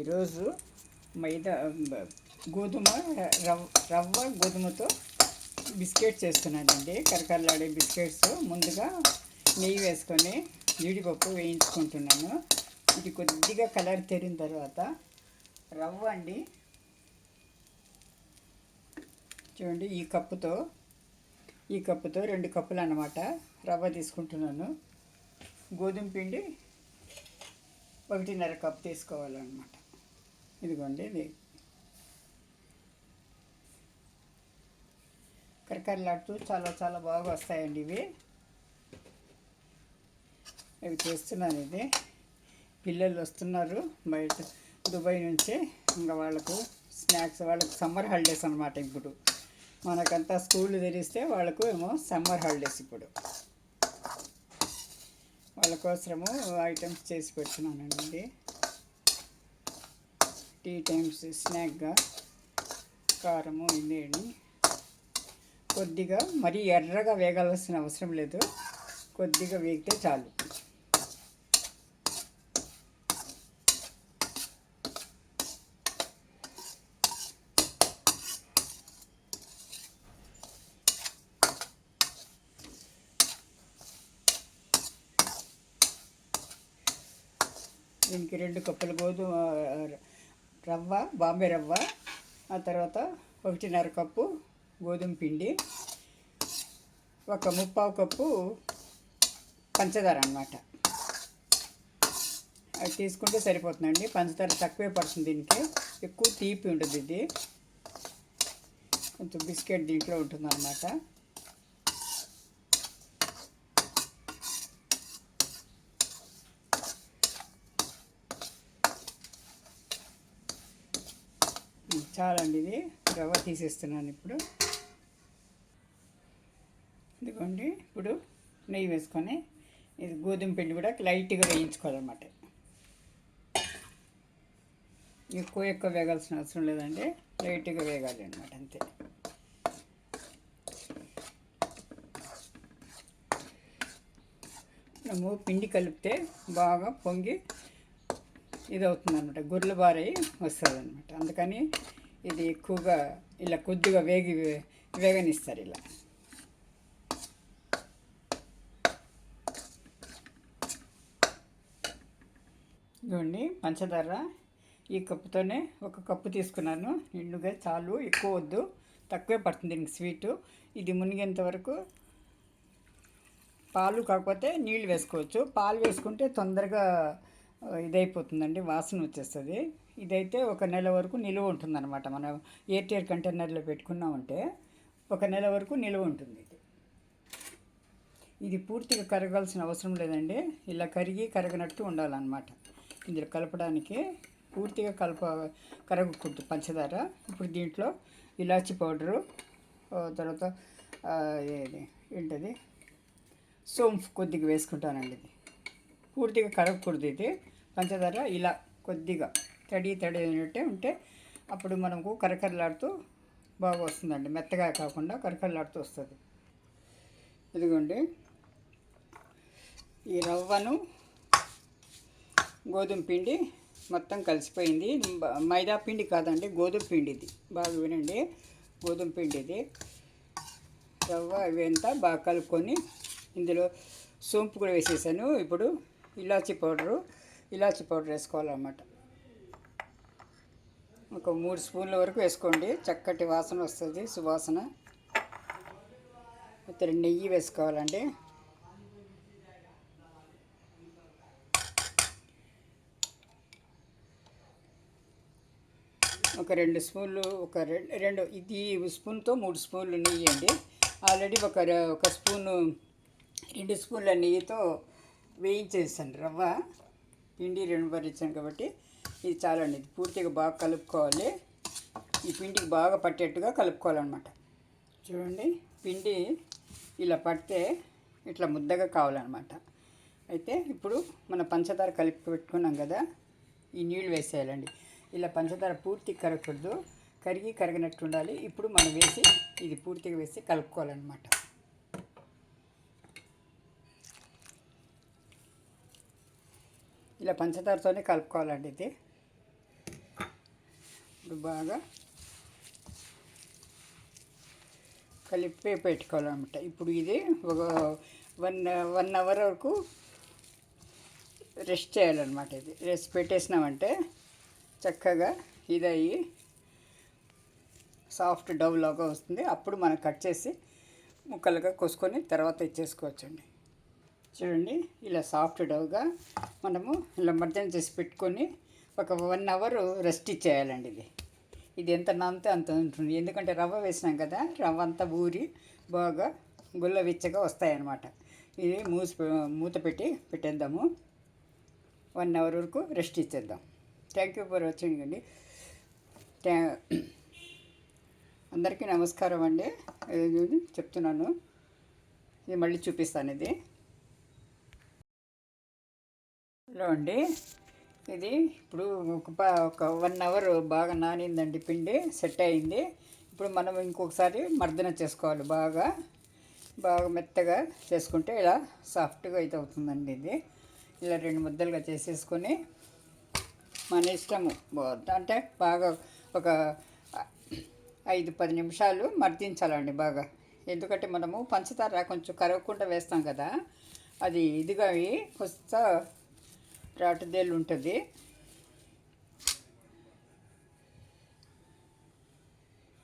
ఈరోజు మైదా గోధుమ రవ్వ గోధుమతో బిస్కెట్స్ చేస్తున్నానండి. కరకరలాడే బిస్కెట్స్. ముందుగా నెయ్యి వేసుకొని జీడిపప్పు వేయించుకుంటున్నాను. ఇది కొద్దిగా కలర్ తెరిన తర్వాత రవ్వ అండి, చూడండి ఈ కప్పుతో 2 కప్పులు అన్నమాట రవ్వ తీసుకుంటున్నాను. గోధుమ పిండి 1.5 కప్పు తీసుకోవాలన్నమాట. ఇదిగోండి, ఇది కరకరలాడుతూ చాలా చాలా బాగా వస్తాయండి ఇవి చేస్తున్నాను. ఇది పిల్లలు వస్తున్నారు బయట దుబాయ్ నుంచి. ఇంకా వాళ్ళకు స్నాక్స్, వాళ్ళకు సమ్మర్ హాలిడేస్ అనమాట. ఇప్పుడు మనకంతా స్కూల్ తెరిస్తే వాళ్ళకు ఏమో సమ్మర్ హాలిడేస్. ఇప్పుడు వాళ్ళ కోసము ఐటమ్స్ చేసి పెడుతున్నానండి. టీ టైమ్స్ స్నాక్గా కారము ఇదేండి. కొద్దిగా మరీ ఎర్రగా వేగాల్సిన అవసరం లేదు, కొద్దిగా వేగితే చాలు. దీనికి 2 కప్పులు గోధుమ రవ్వ, బాంబే రవ్వ, ఆ తర్వాత 1.5 కప్పు గోధుమ పిండి, 1/4 కప్పు పంచదార అన్నమాట. అది తీసుకుంటే సరిపోతుందండి. పంచదార తక్కువే పడుతుంది, దీనికి ఎక్కువ తీపి ఉంటుంది. ఇది కొంచెం బిస్కెట్ దీంట్లో ఉంటుంది అన్నమాట. చాలండి, ఇది రవ్వ తీసేస్తున్నాను ఇప్పుడు. ఇదిగోండి, ఇప్పుడు నెయ్యి వేసుకొని ఇది గోధుమ పిండి కూడా లైట్గా వేయించుకోవాలన్నమాట. ఎక్కువ వేగాల్సిన అవసరం లేదండి, లైట్గా వేగాలి అన్నమాట, అంతే. మనము పిండి కలిపితే బాగా పొంగి ఇది అవుతుంది అనమాట, గుర్రెల బారై వస్తుంది అనమాట. అందుకని ఇది ఎక్కువగా ఇలా కొద్దిగా వేగనిస్తారు ఇలా. ఇదిగోండి, పంచదార ఈ కప్పుతోనే 1 కప్పు తీసుకున్నాను. నిండుగా చాలు, ఎక్కువ వద్దు, తక్కువే పడుతుంది దీనికి స్వీటు. ఇది మునిగేంత వరకు పాలు కాకపోతే నీళ్ళు వేసుకోవచ్చు. పాలు వేసుకుంటే తొందరగా ఇదైపోతుందండి, వాసన వచ్చేస్తుంది. ఇదైతే 1 నెల వరకు నిలువ ఉంటుందన్నమాట. మనం ఎయిర్ కంటైనర్లో పెట్టుకున్నామంటే 1 నెల వరకు నిలువ ఉంటుంది. ఇది పూర్తిగా కరగాల్సిన అవసరం లేదండి, ఇలా కరగనట్టు ఉండాలన్నమాట. ఇందులో కలపడానికి పూర్తిగా కరగకూడదు పంచదార. ఇప్పుడు దీంట్లో ఇలాచీ పౌడరు, తర్వాత ఏంటది సోంపు కొద్దిగా వేసుకుంటానండి. ఇది పూర్తిగా కరగకూడదు, ఇది పంచదార ఇలా కొద్దిగా తడి అయినట్టే ఉంటే అప్పుడు మనకు కరకరలాడుతూ బాగా వస్తుందండి. మెత్తగా కాకుండా కరకరలాడుతూ వస్తుంది. ఇదిగోండి, ఈ రవ్వను గోధుమ పిండి మొత్తం కలిసిపోయింది. మైదా పిండి కాదండి, గోధుమ పిండి. ఇది బాగా వినండి, గోధుమ పిండి ఇది. రవ్వ ఇవంతా బాగా కలుపుకొని ఇందులో సోంపు కూడా వేసేసాను. ఇప్పుడు ఇలాచీ పౌడర్ వేసుకోవాలన్నమాట. ఒక 3 స్పూన్ల వరకు వేసుకోండి, చక్కటి వాసన వస్తుంది, సువాసన. అయితే నెయ్యి వేసుకోవాలండి. ఒక 2 స్పూన్లు, ఇది స్పూన్తో 3 స్పూన్లు నెయ్యి అండి. ఆల్రెడీ ఒక స్పూను 2 స్పూన్ల నెయ్యితో వేయించేసాను రవ్వ పిండి. 2 భరించాను కాబట్టి ఇది చాలండి. ఇది పూర్తిగా బాగా కలుపుకోవాలి. ఈ పిండికి బాగా పట్టేట్టుగా కలుపుకోవాలన్నమాట. చూడండి, పిండి ఇలా పడితే ఇట్లా ముద్దగా కావాలన్నమాట. అయితే ఇప్పుడు మన పంచదార కలిపి పెట్టుకున్నాం కదా, ఈ నీళ్ళు వేసేయాలండి. ఇలా పంచదార పూర్తిగా కరగకూడదు, కరగినట్టు ఉండాలి. ఇప్పుడు మనం ఇది పూర్తిగా వేసి కలుపుకోవాలన్నమాట. ఇలా పంచదారతోనే కలుపుకోవాలండి. ఇది ఇప్పుడు బాగా కలిపి పెట్టుకోవాలన్నమాట. ఇప్పుడు ఇది ఒక 1 అవర్ వరకు రెస్ట్ చేయాలన్నమాట. ఇది రెస్ట్ పెట్టేసినామంటే చక్కగా ఇదయ్యి సాఫ్ట్ డవ్ లాగా వస్తుంది. అప్పుడు మనం కట్ చేసి ముక్కలుగా కోసుకొని తర్వాత ఇచ్చేసుకోవచ్చండి. చూడండి, ఇలా సాఫ్ట్ డవ్గా మనము ఇలా మర్దన చేసి పెట్టుకొని ఒక 1 అవర్ రెస్ట్ ఇచ్చేయాలండి. ఇది ఎంత నానితే అంత ఉంటుంది. ఎందుకంటే రవ్వ వేసినాం కదా, రవ్వ అంతా ఊరి బాగా గుల్లవిచ్చగా వస్తాయన్నమాట. ఇది మూత పెట్టి పెట్టేద్దాము. 1 అవర్ వరకు రెస్ట్ ఇచ్చేద్దాం. థ్యాంక్ యూ ఫర్ వాచింగ్ అండి. అందరికీ నమస్కారం అండి. చెప్తున్నాను, ఇది మళ్ళీ చూపిస్తాను. ఇది హలో అండి. ఇది ఇప్పుడు ఒక 1 అవర్ బాగా నానిందండి, పిండి సెట్ అయింది. ఇప్పుడు మనం ఇంకొకసారి మర్దన చేసుకోవాలి. బాగా మెత్తగా చేసుకుంటే ఇలా సాఫ్ట్గా అయితే అవుతుందండి. ఇది ఇలా 2 ముద్దలుగా చేసేసుకొని మన ఇష్టము అంటే బాగా ఒక 5-10 నిమిషాలు మర్దించాలండి బాగా. ఎందుకంటే మనము పంచదార కొంచెం కరగకుండా వేస్తాం కదా, అది ఇదిగా వస్తా రాటుదేళ్ళు ఉంటుంది.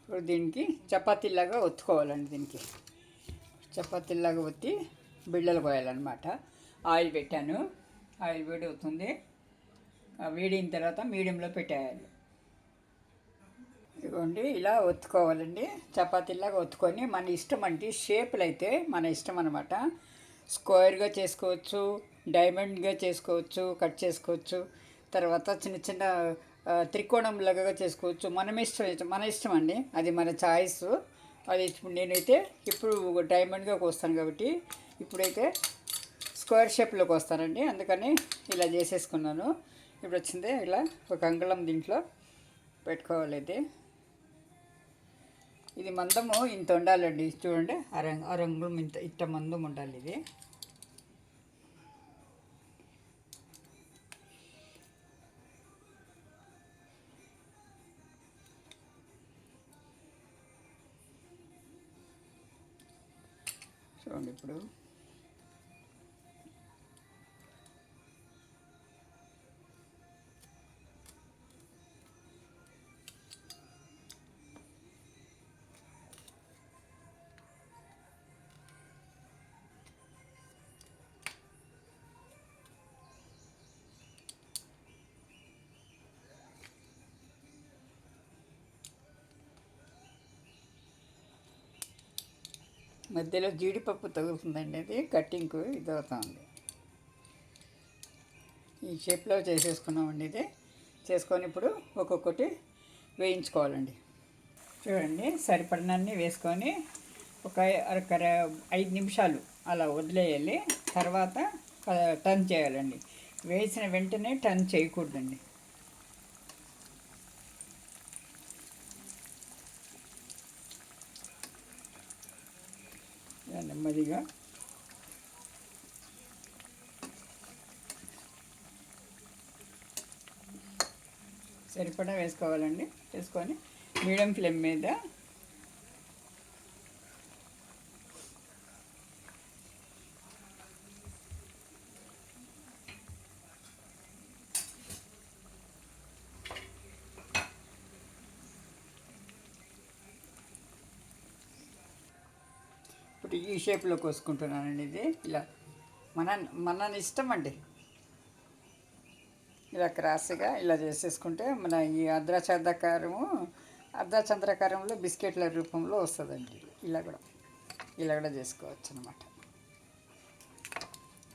ఇప్పుడు దీనికి చపాతీలాగా ఒత్తుకోవాలండి. దీనికి చపాతీలాగా ఒత్తి బిళ్ళలు పోయాలన్నమాట. ఆయిల్ పెట్టాను, ఆయిల్ వేడి అవుతుంది. వేడిన తర్వాత మీడియంలో పెట్టేయాలి. ఇదిగోండి, ఇలా ఒత్తుకోవాలండి. చపాతీలాగా ఒత్తుకొని మన ఇష్టం అండి. షేపులు అయితే మన ఇష్టం అనమాట. స్క్వేర్గా చేసుకోవచ్చు, డైమండ్గా చేసుకోవచ్చు, కట్ చేసుకోవచ్చు. తర్వాత చిన్న చిన్న త్రికోణంలాగా చేసుకోవచ్చు. మన ఇష్టం అండి. అది మన చాయిస్. అది ఇప్పుడు నేనైతే డైమండ్గా కోస్తాను కాబట్టి ఇప్పుడైతే స్క్వేర్ షేప్లోకి వస్తానండి. అందుకని ఇలా చేసేసుకున్నాను. ఇప్పుడు వచ్చింది ఇలా ఒక అంగుళం దీంట్లో పెట్టుకోవాలి. ఇది మందము ఇంత ఉండాలండి. చూడండి, అరంగుళం ఇంత మందం ఉండాలి. ఇది చూడండి. ఇప్పుడు మధ్యలో జీడిపప్పు తగులుతుందండి. అది కట్టింగ్కు ఇది అవుతుంది. ఈ షేప్లో చేసేసుకున్నామండి. ఇది చేసుకొని ఇప్పుడు ఒక్కొక్కటి వేయించుకోవాలండి. చూడండి, సరిపడినన్ని వేసుకొని ఒక 5 నిమిషాలు అలా వదిలేయాలి. తర్వాత టర్న్ చేయాలండి. వేసిన వెంటనే టర్న్ చేయకూడదండి. నెమ్మదిగా సరిపడా వేసుకోవాలండి. వేసుకొని మీడియం ఫ్లేమ్ మీద ఇప్పుడు ఈ షేప్లో కోసుకుంటున్నానండి. ఇది ఇలా మన ఇష్టం అండి. ఇలా క్రాస్గా ఇలా చేసేసుకుంటే మన ఈ అర్ధచంద్రాకారంలో బిస్కెట్ల రూపంలో వస్తుందండి. ఇలా కూడా చేసుకోవచ్చు అన్నమాట.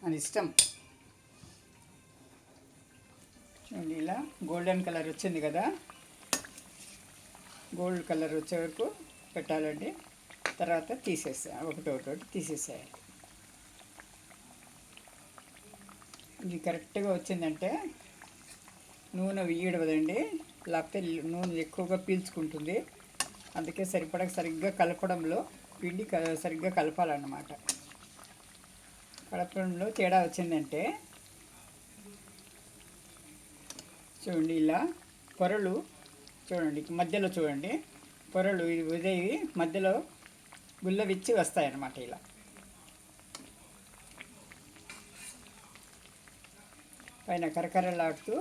మన ఇష్టం. చూడండి, ఇలా గోల్డెన్ కలర్ వచ్చింది కదా, గోల్డ్ కలర్ వచ్చే వరకు పెట్టాలండి. తర్వాత ఒకటొకటి తీసేసేయాలి. ఇది కరెక్ట్గా వచ్చిందంటే నూనె వేయడదండి, లేకపోతే నూనె ఎక్కువగా పీల్చుకుంటుంది. అందుకే సరిగ్గా కలపడంలో పిండి సరిగ్గా కలపాలన్నమాట. కలపడంలో తేడా వచ్చిందంటే చూడండి, ఇలా పొరలు చూడండి మధ్యలో చూడండి పొరలు ఇది ఉదయవి మధ్యలో గుల్ల విచ్చి వస్తాయన్నమాట ఇలా. పైన కరకరలాడుతూ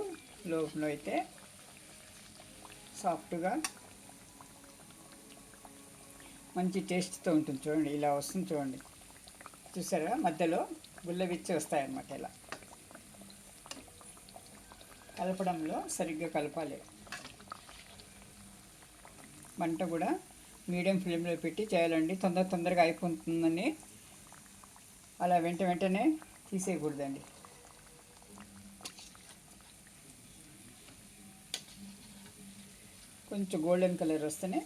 లోపల అయితే సాఫ్ట్గా మంచి టేస్ట్తో ఉంటుంది. చూడండి ఇలా వస్తుంది చూడండి, చూసారా మధ్యలో గుల్ల విచ్చి వస్తాయన్నమాట. ఇలా కలపడంలో సరిగ్గా కలపాలి. మంట కూడా మీడియం ఫ్లేమ్లో పెట్టి చేయాలండి. తొందరగా అయిపోతుందని అలా వెంటనే తీసేయకూడదండి. కొంచెం గోల్డెన్ కలర్ వస్తేనే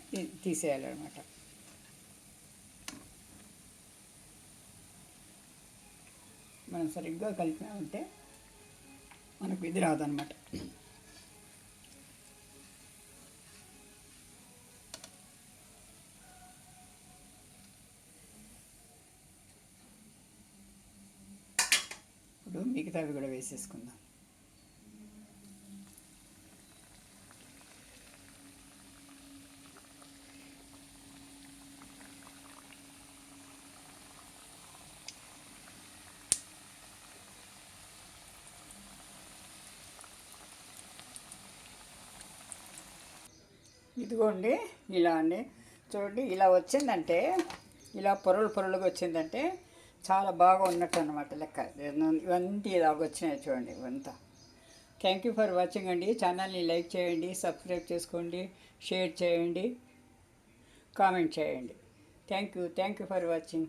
తీసేయాలన్నమాట. మనం సరిగ్గా కలిపినామంటే మనకు ఇది రాదన్నమాట. ఇప్పుడు మిగతావి కూడా వేసేసుకుందాం. ఇదిగోండి ఇలా అండి, చూడండి ఇలా వచ్చిందంటే, ఇలా పొరలుగా వచ్చిందంటే చాలా బాగా ఉన్నట్టు అనమాట లెక్క. ఇవన్నీ ఇలాగ వచ్చినాయి చూడండి ఇవంతా. థ్యాంక్ యూ ఫర్ వాచింగ్ అండి. ఛానల్ని లైక్ చేయండి, సబ్స్క్రైబ్ చేసుకోండి, షేర్ చేయండి, కామెంట్ చేయండి. Thank you for watching.